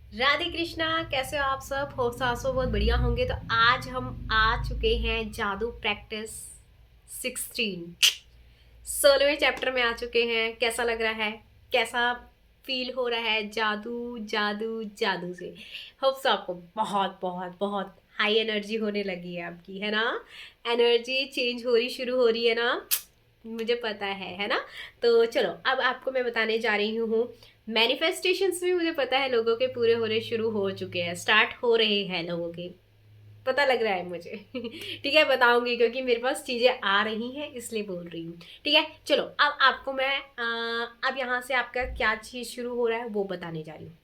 राधे कृष्णा। कैसे हो आप सब? होप सासो बहुत बढ़िया होंगे। तो आज हम आ चुके हैं जादू प्रैक्टिस 16 16वें चैप्टर में आ चुके हैं। कैसा लग रहा है? कैसा फील हो रहा है जादू जादू जादू से? होप सो आपको बहुत बहुत बहुत हाई एनर्जी होने लगी है आपकी, है ना? एनर्जी चेंज हो रही शुरू हो रही है ना? मुझे पता है ना? तो चलो अब आपको मैं बताने जा रही हूँ। मैनिफेस्टेशंस भी मुझे पता है लोगों के पूरे होने शुरू हो चुके हैं, स्टार्ट हो रहे हैं लोगों के, पता लग रहा है मुझे। ठीक है, बताऊंगी क्योंकि मेरे पास चीजें आ रही हैं इसलिए बोल रही हूँ। ठीक है, चलो अब आपको मैं अब यहाँ से आपका क्या चीज शुरू हो रहा है वो बताने जा रही हूँ।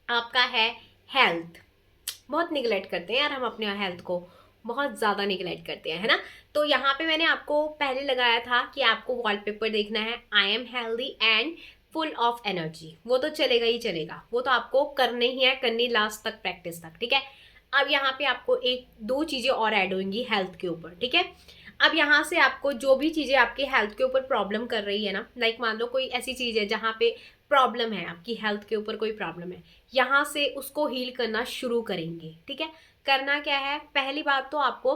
आपका है हेल्थ। बहुत निगलेक्ट करते हैं यार हम अपने हेल्थ को, बहुत ज़्यादा निगलेक्ट करते हैं, है ना? तो यहाँ पे मैंने आपको पहले लगाया था कि आपको वॉलपेपर देखना है, I am healthy and full of energy. वो तो चलेगा ही चलेगा, वो तो आपको करने ही है, करनी लास्ट तक, प्रैक्टिस तक। ठीक है, अब यहाँ पे आपको एक दो चीज़ें और ऐड होंगी हेल्थ के ऊपर। ठीक है, अब यहाँ से आपको जो भी चीज़ें आपकी हेल्थ के ऊपर प्रॉब्लम कर रही है ना, लाइक मान लो कोई ऐसी चीज़ है जहाँ पे प्रॉब्लम है, आपकी हेल्थ के ऊपर कोई प्रॉब्लम है, यहाँ से उसको हील करना शुरू करेंगे। ठीक है, करना क्या है? पहली बात तो आपको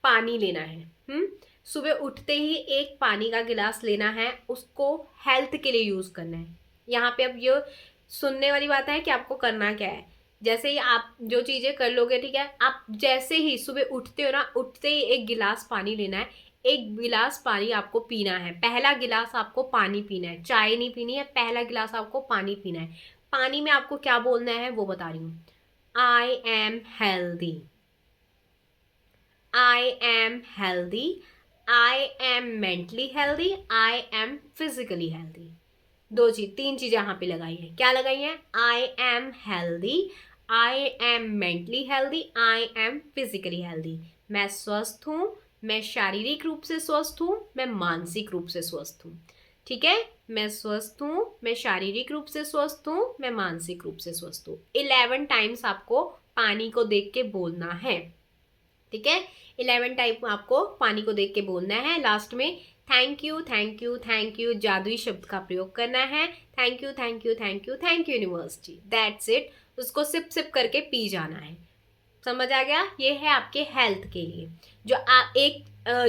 पानी लेना है। सुबह उठते ही एक पानी का गिलास लेना है, उसको हेल्थ के लिए यूज करना है। यहाँ पे अब ये सुनने वाली बात है कि आपको करना क्या है। जैसे ही आप जो चीजें कर लोगे, ठीक है, आप जैसे ही सुबह उठते हो ना, उठते ही एक गिलास पानी लेना है। एक गिलास पानी आपको पीना है, पहला गिलास आपको पानी पीना है, चाय नहीं पीनी है, पहला गिलास आपको पानी पीना है। पानी में आपको क्या बोलना है वो बता रही हूँ। I am healthy, I am healthy, I am mentally healthy, I am physically healthy. दो चीज, तीन चीज यहाँ पे लगाई है। क्या लगाई है? I am healthy, I am mentally healthy, I am physically healthy. मैं स्वस्थ हूँ, मैं शारीरिक रूप से स्वस्थ हूँ, मैं मानसिक रूप से स्वस्थ हूँ। ठीक है, मैं स्वस्थ हूँ, मैं शारीरिक रूप से स्वस्थ हूँ, मैं मानसिक रूप से स्वस्थ हूँ। 11 टाइम्स आपको पानी को देख के बोलना है। ठीक है, 11 टाइम आपको पानी को देख के बोलना है। लास्ट में thank you thank you thank you जादुई शब्द का प्रयोग करना है। Thank you thank you thank you thank U university, that's it. उसको सिप सिप करके पी जाना है। समझ आ गया? ये है आपके हेल्थ के लिए। जो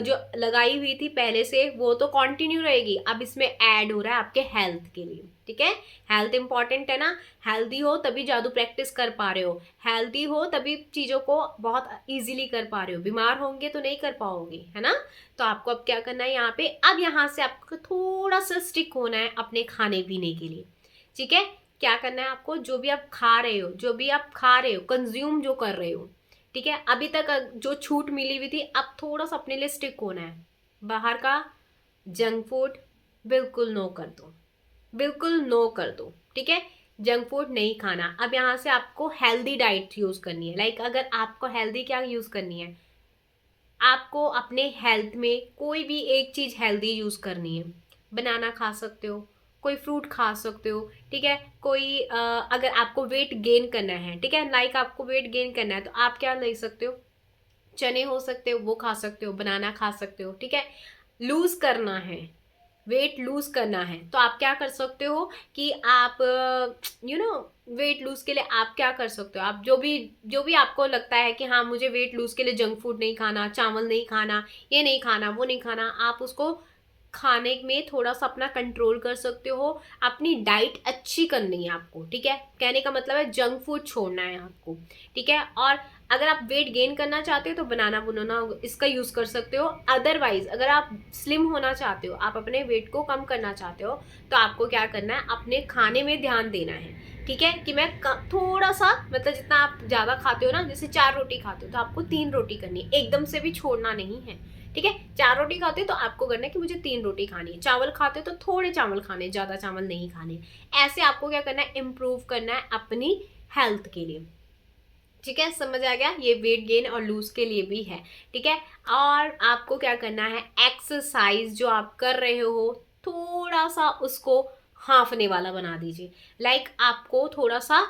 जो लगाई हुई थी पहले से वो तो कंटिन्यू रहेगी, अब इसमें ऐड हो रहा है आपके हेल्थ के लिए। ठीक है, हेल्थ इंपॉर्टेंट है ना? हेल्दी हो तभी जादू प्रैक्टिस कर पा रहे हो, हेल्दी हो तभी चीज़ों को बहुत इजीली कर पा रहे हो। बीमार होंगे तो नहीं कर पाओगे, है ना? तो आपको अब क्या करना है यहाँ पे, अब यहाँ से आपको थोड़ा सा स्टिक होना है अपने खाने पीने के लिए। ठीक है, क्या करना है आपको? जो भी आप खा रहे हो, जो भी आप खा रहे हो, कंज्यूम जो कर रहे हो, ठीक है, अभी तक जो छूट मिली हुई थी, अब थोड़ा सा अपने लिए स्टिक होना है। बाहर का जंक फूड बिल्कुल नो कर दो, बिल्कुल नो कर दो। ठीक है, जंक फूड नहीं खाना। अब यहाँ से आपको हेल्दी डाइट यूज करनी है। लाइक अगर आपको हेल्दी क्या यूज करनी है, आपको अपने हेल्थ में कोई भी एक चीज हेल्दी यूज करनी है। बनाना खा सकते हो, कोई फ्रूट खा सकते हो। ठीक है, कोई अगर आपको वेट गेन करना है, ठीक है, लाइक आपको वेट गेन करना है तो आप क्या ले सकते हो? चने हो सकते हो, वो खा सकते हो, बनाना खा सकते हो। ठीक है, लूज करना है, वेट लूज करना है तो आप क्या कर सकते हो कि आप वेट लूज के लिए आप क्या कर सकते हो? आप जो भी आपको लगता है कि हाँ मुझे वेट लूज के लिए जंक फूड नहीं खाना, चावल नहीं खाना, ये नहीं खाना, वो नहीं खाना, आप उसको खाने में थोड़ा सा अपना कंट्रोल कर सकते हो। अपनी डाइट अच्छी करनी है आपको। ठीक है, कहने का मतलब है जंक फूड छोड़ना है आपको। ठीक है, और अगर आप वेट गेन करना चाहते हो तो बनाना बुनाना इसका यूज कर सकते हो। अदरवाइज अगर आप स्लिम होना चाहते हो, आप अपने वेट को कम करना चाहते हो, तो आपको क्या करना है? अपने खाने में ध्यान देना है। ठीक है, कि मैं थोड़ा सा, मतलब जितना आप ज्यादा खाते हो ना, जैसे 4 रोटी खाते हो तो आपको 3 रोटी करनी है, एकदम से भी छोड़ना नहीं है। ठीक है, 4 रोटी खाते हो तो आपको करना है कि मुझे 3 रोटी खानी है। चावल खाते हो तो थोड़े चावल खाने, ज्यादा चावल नहीं खाने। ऐसे आपको क्या करना है? इम्प्रूव करना है अपनी हेल्थ के लिए। ठीक है, समझ आ गया? ये वेट गेन और लूज के लिए भी है। ठीक है, और आपको क्या करना है? एक्सरसाइज जो आप कर रहे हो, थोड़ा सा उसको हाफने वाला बना दीजिए। लाइक आपको थोड़ा सा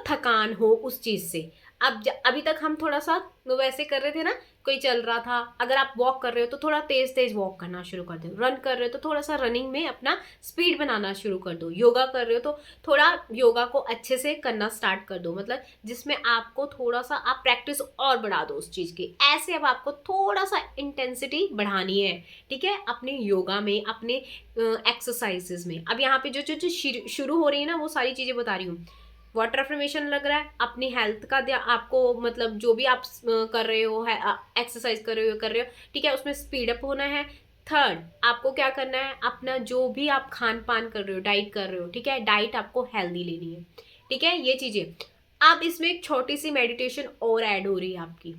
थकान हो उस चीज से। अभी तक हम थोड़ा सा वैसे कर रहे थे ना, कोई चल रहा था, अगर आप वॉक कर रहे हो तो थोड़ा तेज तेज वॉक करना शुरू कर दो, रन कर रहे हो तो थोड़ा सा रनिंग में अपना स्पीड बनाना शुरू कर दो, योगा कर रहे हो तो थोड़ा योगा को अच्छे से करना स्टार्ट कर दो, मतलब जिसमें आपको थोड़ा सा आप प्रैक्टिस और बढ़ा दो उस चीज़ की। ऐसे अब आपको थोड़ा सा इंटेंसिटी बढ़ानी है, ठीक है, अपने योगा में, अपने एक्सरसाइजेज में। अब यहाँ पे जो जो शुरू हो रही है ना, वो सारी चीज़ें बता रही हूँ। वाटर अफर्मेशन लग रहा है, अपनी हेल्थ का आपको मतलब जो भी आप कर रहे हो है, एक्सरसाइज कर रहे हो, ठीक है, उसमें स्पीड अप होना है। थर्ड, आपको क्या करना है, अपना जो भी आप खान पान कर रहे हो, डाइट कर रहे हो, ठीक है, डाइट आपको हेल्दी लेनी है, ठीक है, ये चीज़ें। अब इसमें एक छोटी सी मेडिटेशन और ऐड हो रही है आपकी,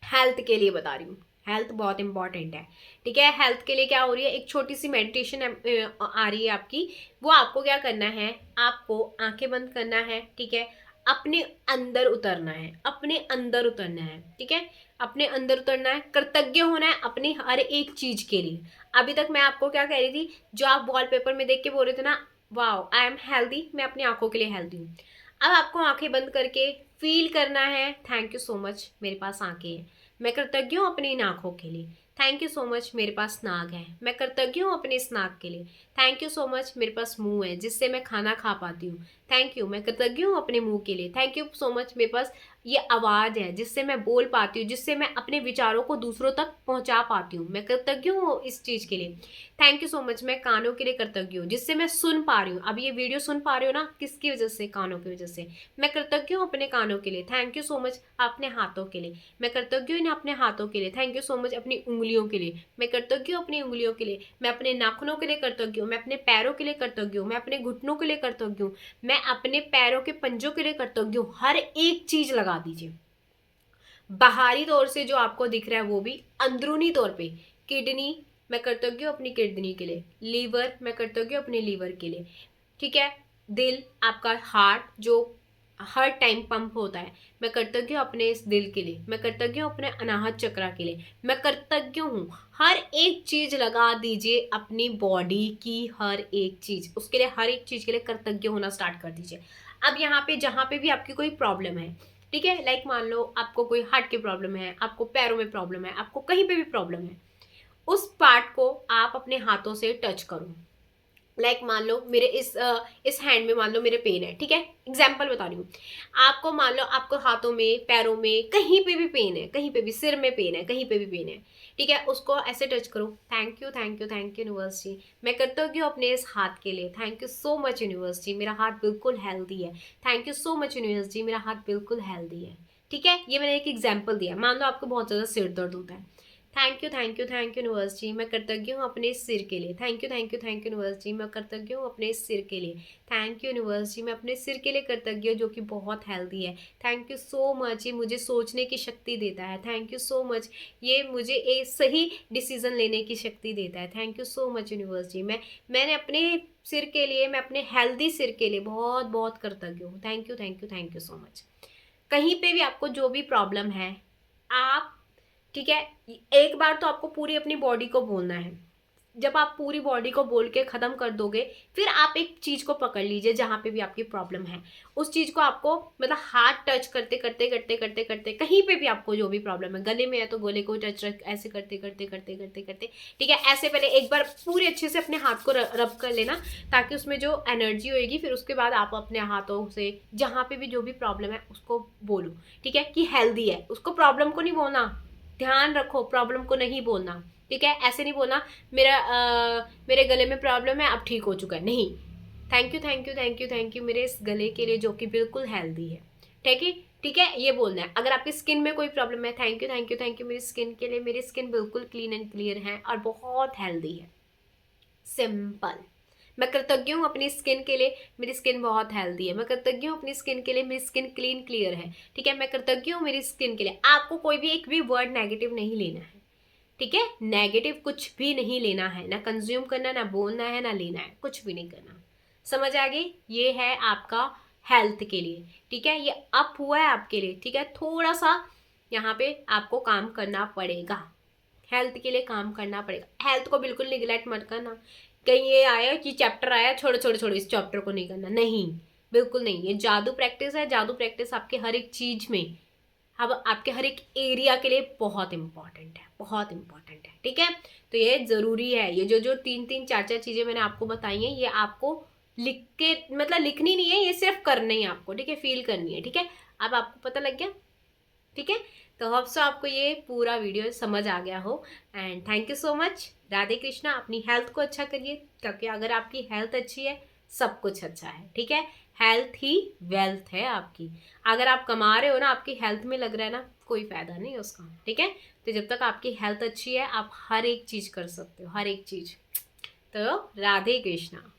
हेल्थ के लिए बता रही हूँ, हेल्थ बहुत इंपॉर्टेंट है, ठीक है। हेल्थ के लिए क्या हो रही है, एक छोटी सी मेडिटेशन आ रही है आपकी। वो आपको क्या करना है, आपको आंखें बंद करना है, ठीक है, अपने अंदर उतरना है, अपने अंदर उतरना है, ठीक है, अपने अंदर उतरना है, कृतज्ञ होना है अपनी हर एक चीज के लिए। अभी तक मैं आपको क्या कह रही थी, जो आप वॉलपेपर में देख के बोल रहे थे ना, वाओ आई एम हेल्दी, मैं अपनी आंखों के लिए हेल्दी हूँ। अब आपको आंखें बंद करके फील करना है, थैंक यू सो मच मेरे पास आंखें हैं, मैं कृतज्ञ हूँ अपनी इन आँखों के लिए, थैंक यू सो मच मेरे पास नाक है, मैं कृतज्ञ हूँ अपने इस नाक के लिए, थैंक यू सो मच मेरे पास मुंह है जिससे मैं खाना खा पाती हूँ, थैंक यू, मैं कृतज्ञ हूँ अपने मुंह के लिए, थैंक यू सो मच मेरे पास ये आवाज़ है जिससे मैं बोल पाती हूँ, जिससे मैं अपने विचारों को दूसरों तक पहुँचा पाती हूँ, मैं कृतज्ञ हूँ इस चीज़ के लिए, थैंक यू सो मच, मैं कानों के लिए कृतज्ञ हूँ जिससे मैं सुन पा रही हूँ, अब ये वीडियो सुन पा रही हो ना, किसकी वजह से, कानों की वजह से, मैं कृतज्ञ हूँ अपने कानों के लिए, थैंक यू सो मच अपने हाथों के लिए, मैं कृतज्ञ हूँ अपने हाथों के लिए, थैंक यू सो मच अपनी उंगलियों के लिए, मैं कृतज्ञ हूँ अपनी उंगलियों के लिए, मैं अपने नाखूनों के लिए कृतज्ञ हूँ, मैं अपने पैरों के लिए कृतज्ञ हूँ, मैं अपने घुटनों के लिए कृतज्ञ हूँ, मैं अपने पैरों के पंजों के लिए कृतज्ञ हूँ। हर एक चीज लगा दीजिए, बाहरी तौर से जो आपको दिख रहा है वो भी, अंदरूनी तौर पे किडनी, मैं कृतज्ञ हूँ अपनी किडनी के लिए, लीवर, मैं कृतज्ञ हूँ अपने लीवर के लिए, ठीक है, दिल, आपका हार्ट जो हर टाइम पंप होता है, मैं कृतज्ञ हूँ अपने इस दिल के लिए, मैं कृतज्ञ हूँ अपने अनाहत चक्रा के लिए, मैं कृतज्ञ हूँ। हर एक चीज लगा दीजिए अपनी बॉडी की, हर एक चीज, उसके लिए हर एक चीज के लिए कृतज्ञ होना स्टार्ट कर दीजिए। अब यहाँ पे जहाँ पे भी आपकी कोई प्रॉब्लम है, ठीक है, लाइक मान लो आपको कोई हार्ट की प्रॉब्लम है, आपको पैरों में प्रॉब्लम है, आपको कहीं पे भी प्रॉब्लम है, उस पार्ट को आप अपने हाथों से टच करो। लाइक मान लो मेरे इस हैंड में मान लो मेरे पेन है, ठीक है, एग्जाम्पल बता रही हूँ आपको, मान लो आपको हाथों में, पैरों में, कहीं पे भी पेन है, कहीं पे भी, सिर में पेन है, कहीं पे भी पेन है, ठीक है, उसको ऐसे टच करो, thank you thank you thank you universe ji, मैं कृतज्ञ हूँ अपने इस हाथ के लिए, thank you so much universe ji, मेरा हाथ बिल्कुल हेल्दी है, thank you so much universe ji, मेरा हाथ बिल्कुल हेल्दी है, ठीक है। ये मैंने एक एग्जाम्पल दिया, मान लो आपको बहुत ज़्यादा सिर दर्द होता है, thank you thank you thank you universe ji, मैं कृतज्ञ हूँ अपने इस सिर के लिए, thank you thank you thank you universe ji, मैं कृतज्ञ हूँ अपने इस सिर के लिए, थैंक यू यूनिवर्स जी, मैं अपने सिर के लिए कृतज्ञ हूँ जो कि बहुत हेल्दी है, थैंक यू सो मच, ये मुझे सोचने की शक्ति देता है, थैंक यू सो मच, ये मुझे एक सही डिसीजन लेने की शक्ति देता है, thank you so much universe ji, मैंने अपने सिर के लिए, मैं अपने हेल्दी सिर के लिए बहुत बहुत कृतज्ञ हूँ, thank you thank you thank you so much. कहीं पे भी आपको जो भी प्रॉब्लम है, आप, ठीक है, एक बार तो आपको पूरी अपनी बॉडी को बोलना है, जब आप पूरी बॉडी को बोल के ख़त्म कर दोगे, फिर आप एक चीज़ को पकड़ लीजिए जहाँ पे भी आपकी प्रॉब्लम है, उस चीज़ को आपको मतलब हाथ टच करते करते करते करते करते, कहीं पे भी आपको जो भी प्रॉब्लम है, गले में है तो गले को टच ऐसे करते करते करते करते करते, ठीक है, ऐसे पहले एक बार पूरे अच्छे से अपने हाथ को रब कर लेना, ताकि उसमें जो एनर्जी होएगी, फिर उसके बाद आप अपने हाथों से जहाँ पे भी जो भी प्रॉब्लम है उसको बोलो, ठीक है, कि हेल्दी है, उसको प्रॉब्लम को नहीं बोलना, ध्यान रखो, प्रॉब्लम को नहीं बोलना, ठीक है, ऐसे नहीं बोलना मेरे गले में प्रॉब्लम है अब ठीक हो चुका है, नहीं, thank you thank you thank you thank you मेरे इस गले के लिए जो कि बिल्कुल हेल्दी है, ठीक है, ठीक है, ये बोलना है। अगर आपकी स्किन में कोई प्रॉब्लम है, thank you thank you thank you मेरी स्किन के लिए, मेरी स्किन बिल्कुल क्लीन एंड क्लियर है और बहुत हेल्दी है, सिंपल। मैं कृतज्ञ हूँ अपनी स्किन के लिए, मेरी स्किन बहुत हेल्दी है, मैं कृतज्ञ हूँ अपनी स्किन के लिए, मेरी स्किन क्लीन क्लियर है, ठीक है, मैं कृतज्ञ हूँ मेरी स्किन के लिए। आपको कोई भी एक भी वर्ड नेगेटिव नहीं लेना है, ठीक है, नेगेटिव कुछ भी नहीं लेना है, ना कंज्यूम करना, ना बोलना है, ना लेना है, कुछ भी नहीं करना, समझ आ गई। ये है आपका हेल्थ के लिए, ठीक है, ये अप हुआ है आपके लिए, ठीक है, थोड़ा सा यहाँ पे आपको काम करना पड़ेगा, हेल्थ के लिए काम करना पड़ेगा, हेल्थ को बिल्कुल निगलेक्ट मत करना, कहीं ये आया कि चैप्टर आया छोड़ो छोड़ो छोड़ो इस चैप्टर को नहीं करना, नहीं, बिल्कुल नहीं, ये जादू प्रैक्टिस है। जादू प्रैक्टिस आपके हर एक चीज में, अब आपके हर एक एरिया के लिए बहुत इंपॉर्टेंट है, बहुत इंपॉर्टेंट है। ठीक है, तो ये ज़रूरी है। ये जो जो 3 3 4 4 चीज़ें मैंने आपको बताई हैं, ये आपको लिख के, मतलब लिखनी नहीं है, ये सिर्फ करनी है आपको। ठीक है, फील करनी है। ठीक है, अब आपको पता लग गया। ठीक है, तो होप सो आपको ये पूरा वीडियो समझ आ गया हो। And thank you so much. Radhe Krishna. अपनी हेल्थ को अच्छा करिए, क्योंकि अगर आपकी हेल्थ अच्छी है सब कुछ अच्छा है। ठीक है, हेल्थ ही वेल्थ है आपकी। अगर आप कमा रहे हो ना, आपकी हेल्थ में लग रहा है ना, कोई फायदा नहीं है उसका। ठीक है, तो जब तक आपकी हेल्थ अच्छी है आप हर एक चीज़ कर सकते हो, हर एक चीज़। तो राधे कृष्णा।